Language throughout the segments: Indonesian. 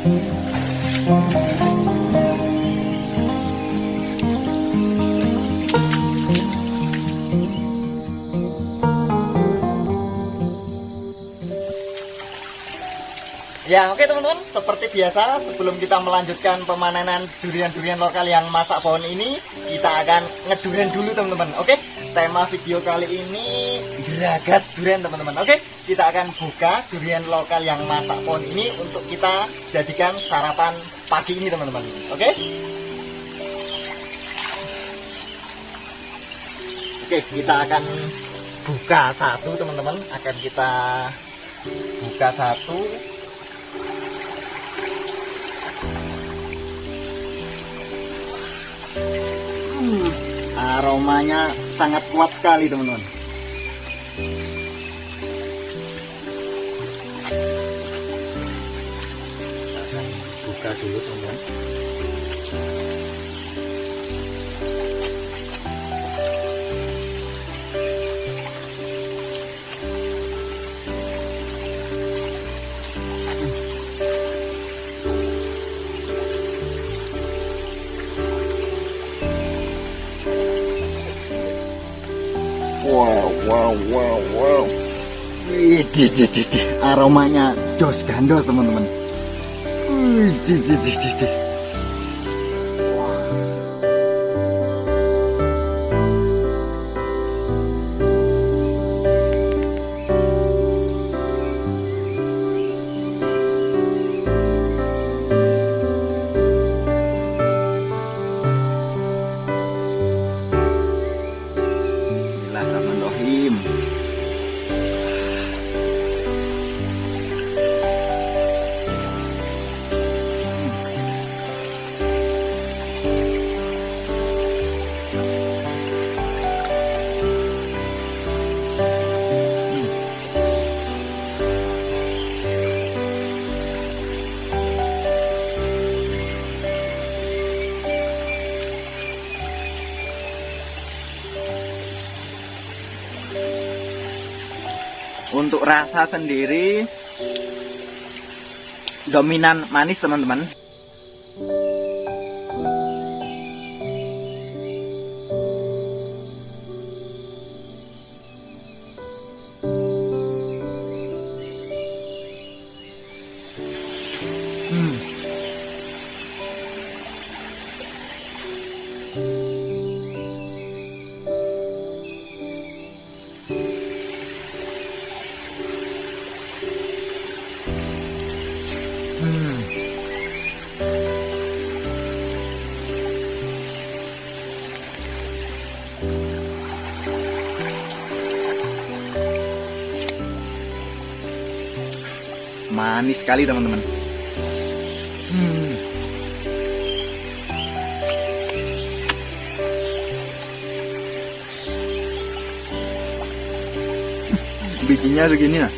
Ya oke teman-teman, seperti biasa sebelum kita melanjutkan pemanenan durian-durian lokal yang masak pohon ini, kita akan ngedurian dulu teman-teman. Oke, tema video kali ini geragas durian teman-teman. Oke, kita akan buka durian lokal yang masak pohon ini untuk kita jadikan sarapan pagi ini teman-teman. Oke. Oke, kita akan buka satu teman-teman, akan kita buka satu. Aromanya sangat kuat sekali teman-teman. Kita akan buka dulu teman-teman. Wow. Wih, aromanya jos gandos teman-teman. Bismillahirrahmanirrahim. Untuk rasa sendiri dominan manis teman-teman. Manis sekali teman-teman. Bijinya segini nah.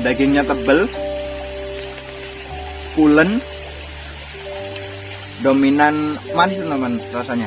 Dagingnya tebal, pulen, dominan manis teman-teman rasanya.